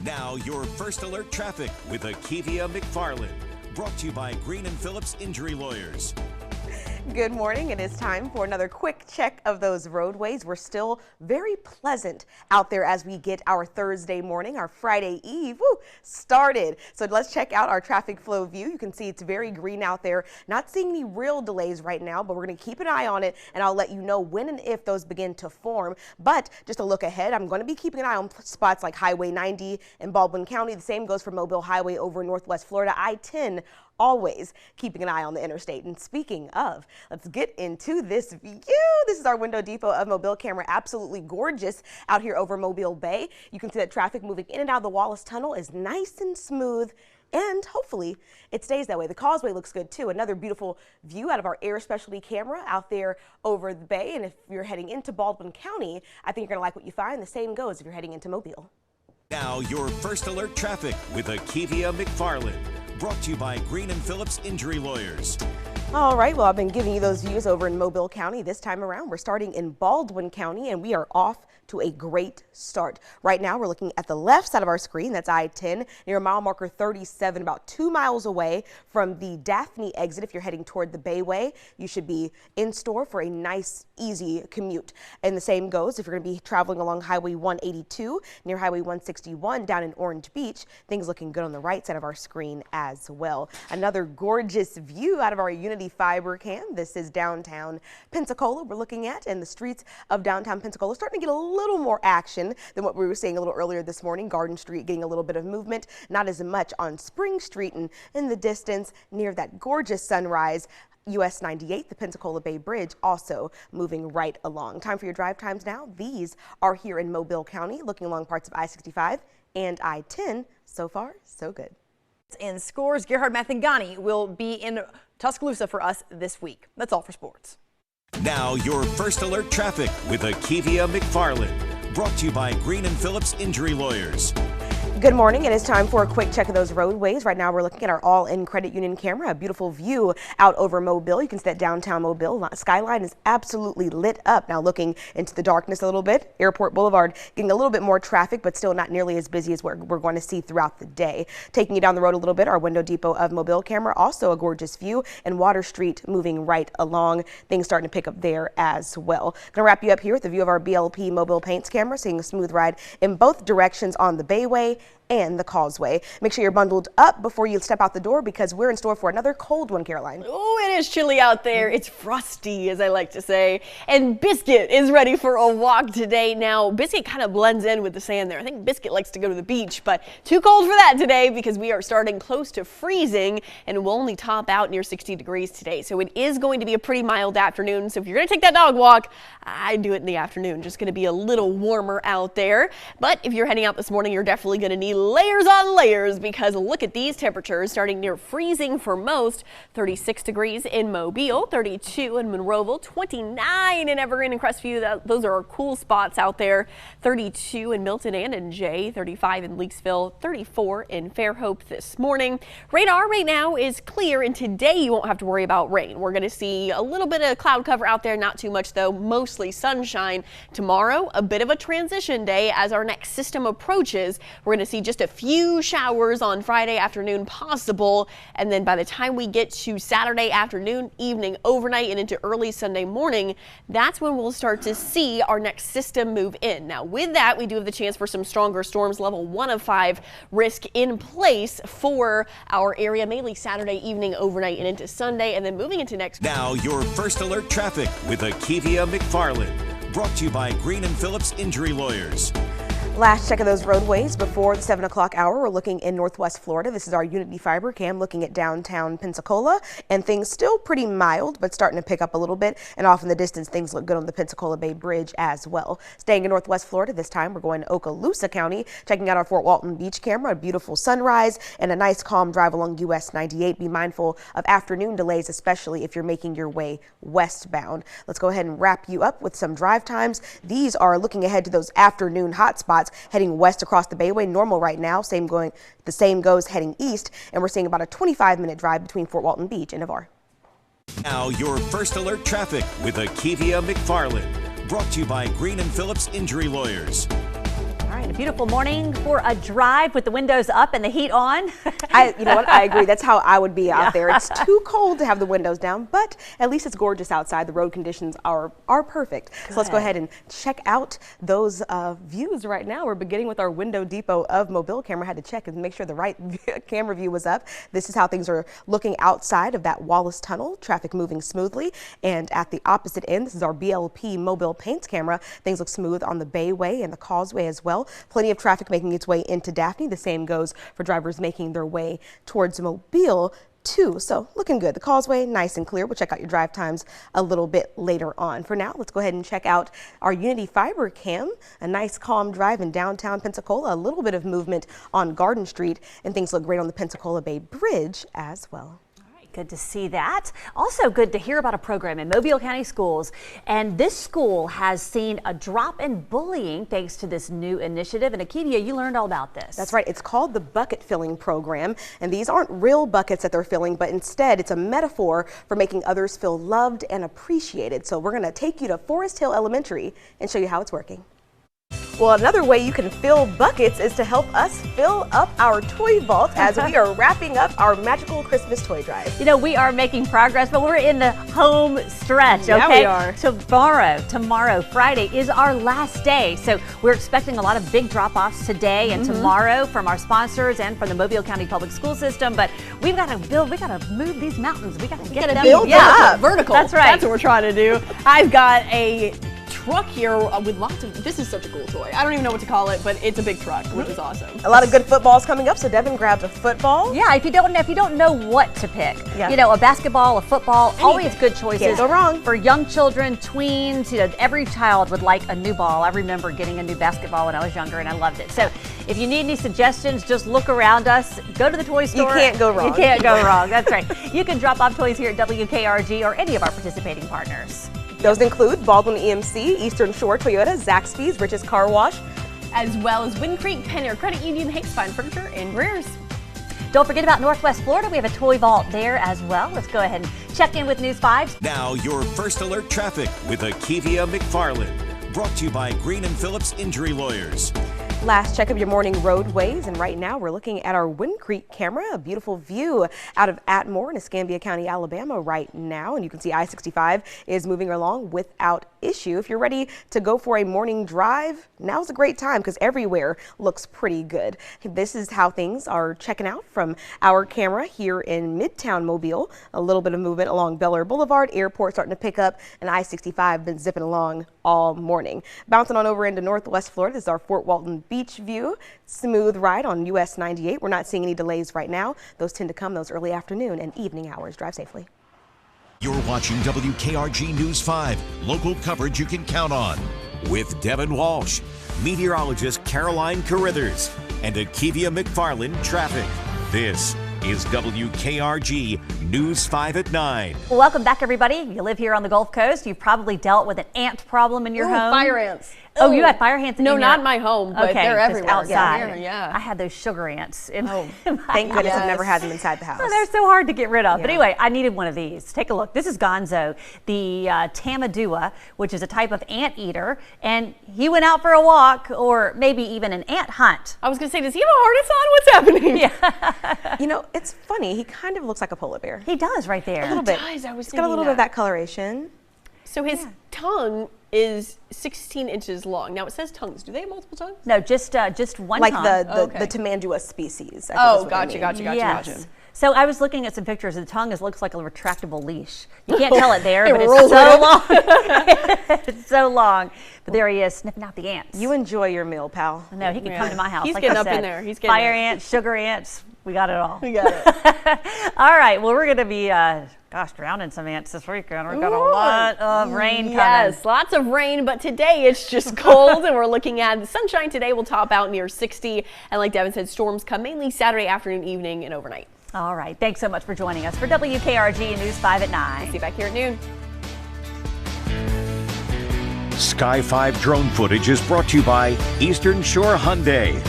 Now your first alert traffic with Akievia McFarland. Brought to you by Green & Phillips Injury Lawyers. Good morning. It is time for another quick check of those roadways. We're still very pleasant out there as we get our Thursday morning, our Friday Eve started. So let's check out our traffic flow view. You can see it's very green out there. Not seeing any real delays right now, but we're going to keep an eye on it, and I'll let you know when and if those begin to form. But just a look ahead, I'm going to be keeping an eye on spots like Highway 90 in Baldwin County. The same goes for Mobile Highway over Northwest Florida, I-10. Always keeping an eye on the interstate. And speaking of, let's get into this view. This is our window depot of Mobile camera. Absolutely gorgeous out here over Mobile Bay. You can see that traffic moving in and out of the Wallace Tunnel is nice and smooth, and hopefully it stays that way. The causeway looks good too. Another beautiful view out of our air specialty camera out there over the bay. And if you're heading into Baldwin County, I think you're gonna like what you find. The same goes if you're heading into Mobile. Now your first alert traffic with Akievia McFarland. Brought to you by Green & Phillips Injury Lawyers. All right, well, I've been giving you those views over in Mobile County. This time around, we're starting in Baldwin County, and we are off to a great start. Right now, we're looking at the left side of our screen. That's I-10 near mile marker 37, about 2 miles away from the Daphne exit. If you're heading toward the Bayway, you should be in store for a nice, easy commute. And the same goes if you're going to be traveling along Highway 182 near Highway 161 down in Orange Beach. Things looking good on the right side of our screen as well. Another gorgeous view out of our Unity Fiber cam. This is downtown Pensacola we're looking at, and the streets of downtown Pensacola starting to get a little more action than what we were seeing a little earlier this morning. Garden Street getting a little bit of movement, not as much on Spring Street, and in the distance near that gorgeous sunrise. US 98, the Pensacola Bay Bridge, also moving right along. Time for your drive times now. These are here in Mobile County, looking along parts of I-65 and I-10. So far, so good. In scores, Gerhard Mathangani will be in Tuscaloosa for us this week. That's all for sports. Now your first alert traffic with Akievia McFarland. Brought to you by Green & Phillips Injury Lawyers. Good morning. It is time for a quick check of those roadways. Right now we're looking at our all-in credit union camera. A beautiful view out over Mobile. You can see that downtown Mobile skyline is absolutely lit up. Now looking into the darkness a little bit, Airport Boulevard getting a little bit more traffic, but still not nearly as busy as we're going to see throughout the day. Taking you down the road a little bit, our window depot of Mobile camera, also a gorgeous view, and Water Street moving right along. Things starting to pick up there as well. Going to wrap you up here with the view of our BLP Mobile Paints camera, seeing a smooth ride in both directions on the Bayway and the causeway. Make sure you're bundled up before you step out the door, because we're in store for another cold one, Caroline. Oh, it is chilly out there. It's frosty, as I like to say. And Biscuit is ready for a walk today. Now, Biscuit kind of blends in with the sand there. I think Biscuit likes to go to the beach, but too cold for that today because we are starting close to freezing, and we'll only top out near 60 degrees today. So it is going to be a pretty mild afternoon. So if you're going to take that dog walk, I'd do it in the afternoon. Just going to be a little warmer out there. But if you're heading out this morning, you're definitely going to need layers on layers, because look at these temperatures starting near freezing for most. 36 degrees in Mobile, 32 in Monroeville, 29 in Evergreen and Crestview. Those are our cool spots out there. 32 in Milton and in Jay, 35 in Leakesville, 34 in Fairhope this morning. Radar right now is clear, and today you won't have to worry about rain. We're going to see a little bit of cloud cover out there, not too much though, mostly sunshine. Tomorrow, a bit of a transition day as our next system approaches. We're going to see just a few showers on Friday afternoon possible, and then by the time we get to Saturday afternoon, evening, overnight, and into early Sunday morning, that's when we'll start to see our next system move in. Now with that, we do have the chance for some stronger storms, level 1 of 5 risk in place for our area, mainly Saturday evening, overnight, and into Sunday, and then moving into next. Now your first alert traffic with Akievia McFarland. Brought to you by Green & Phillips Injury Lawyers. Last check of those roadways before the 7 o'clock hour. We're looking in Northwest Florida. This is our Unity Fiber cam looking at downtown Pensacola, and things still pretty mild, but starting to pick up a little bit. And off in the distance, things look good on the Pensacola Bay Bridge as well. Staying in Northwest Florida this time, we're going to Okaloosa County, checking out our Fort Walton Beach camera. A beautiful sunrise and a nice calm drive along US 98. Be mindful of afternoon delays, especially if you're making your way westbound. Let's go ahead and wrap you up with some drive times. These are looking ahead to those afternoon hot spots heading west across the Bayway. Normal right now. The same goes heading east, and we're seeing about a 25-minute drive between Fort Walton Beach and Navarre. Now your first alert traffic with Akievia McFarland. Brought to you by Green & Phillips Injury Lawyers. All right, a beautiful morning for a drive with the windows up and the heat on. You know what? I agree. That's how I would be out there. It's too cold to have the windows down, but at least it's gorgeous outside. The road conditions are perfect. Good. So let's go ahead and check out those views right now. We're beginning with our window depot of Mobile camera. Had to check and make sure the right camera view was up. This is how things are looking outside of that Wallace Tunnel. Traffic moving smoothly. And at the opposite end, this is our BLP Mobile Paints camera. Things look smooth on the Bayway and the Causeway as well. Plenty of traffic making its way into Daphne. The same goes for drivers making their way towards Mobile too. So looking good. The Causeway nice and clear. We'll check out your drive times a little bit later on. For now, let's go ahead and check out our Unity Fiber Cam. A nice calm drive in downtown Pensacola. A little bit of movement on Garden Street, and things look great on the Pensacola Bay Bridge as well. Good to see that. Also good to hear about a program in Mobile County Schools. And this school has seen a drop in bullying thanks to this new initiative. And Akievia, you learned all about this. That's right. It's called the Bucket Filling Program. And these aren't real buckets that they're filling, but instead it's a metaphor for making others feel loved and appreciated. So we're going to take you to Forest Hill Elementary and show you how it's working. Well, another way you can fill buckets is to help us fill up our toy vault as we are wrapping up our magical Christmas toy drive. You know, we are making progress, but we're in the home stretch, yeah, okay? We are. Tomorrow, Friday, is our last day. So we're expecting a lot of big drop-offs today and tomorrow from our sponsors and from the Mobile County Public School System. But we've got to move these mountains. We got to get them build up. Vertical. That's right. That's what we're trying to do. I've got a truck here with lots of, this is such a cool toy. I don't even know what to call it, but it's a big truck, which is awesome. A lot of good footballs coming up, so Devin grabbed a football. Yeah, if you don't know what to pick, you know, a basketball, a football, always good choices. Can't go wrong. For young children, tweens, you know, every child would like a new ball. I remember getting a new basketball when I was younger and I loved it. So if you need any suggestions, just look around us, go to the toy store. You can't go wrong. You can't go wrong, that's right. You can drop off toys here at WKRG or any of our participating partners. Those include Baldwin EMC, Eastern Shore Toyota, Zaxby's, Rich's Car Wash, as well as Wind Creek, Penn Air Credit Union, Hakes Fine Furniture, and Greer's. Don't forget about Northwest Florida. We have a toy vault there as well. Let's go ahead and check in with News 5. Now your first alert traffic with Akievia McFarland. Brought to you by Green & Phillips Injury Lawyers. Last check of your morning roadways, and right now we're looking at our Wind Creek camera, a beautiful view out of Atmore in Escambia County, Alabama right now, and you can see I-65 is moving along without issue. If you're ready to go for a morning drive, now's a great time because everywhere looks pretty good. This is how things are checking out from our camera here in Midtown Mobile. A little bit of movement along Bel Air Boulevard, airport starting to pick up, and I-65 been zipping along all morning. Bouncing on over into Northwest Florida, this is our Fort Walton Beach view. Smooth ride on US 98. We're not seeing any delays right now. Those tend to come those early afternoon and evening hours. Drive safely. You're watching WKRG News 5, local coverage you can count on. With Devin Walsh, meteorologist Caroline Carithers, and Akievia McFarland traffic. This is WKRG News 5 at 9. Welcome back, everybody. You live here on the Gulf Coast. You've probably dealt with an ant problem in your home. Fire ants. Oh, you had fire ants? No, not in my home, but they're everywhere. Outside. Yeah. I had those sugar ants. Thank goodness I've never had them inside the house. Oh, they're so hard to get rid of. But anyway, I needed one of these. Take a look. This is Gonzo, the Tamadua, which is a type of anteater, and he went out for a walk, or maybe even an ant hunt. I was going to say, does he have a harness on? What's happening? Yeah. You know, it's funny. He kind of looks like a polar bear. He does right there. A little bit. He does. I was He's got a little bit of that coloration. So his tongue is 16 inches long. Now it says tongues. Do they have multiple tongues? No, just one like tongue. the Tamandua species. Oh, gotcha. Yes. So I was looking at some pictures, and the tongue looks like a retractable leash. You can't tell it there, but it's so long. It's so long. But there he is, sniffing out the ants. You enjoy your meal, pal. No, he can come to my house. He's like getting I up said. in there. He's getting fire there. ants, sugar ants. We got it all. We got it. All right. Well, we're going to be, drowning some ants this weekend. We've got a lot of rain coming. Yes, lots of rain, but today it's just cold, and we're looking at the sunshine today will top out near 60. And like Devin said, storms come mainly Saturday afternoon, evening, and overnight. All right. Thanks so much for joining us for WKRG News 5 at 9. See you back here at noon. Sky 5 drone footage is brought to you by Eastern Shore Hyundai.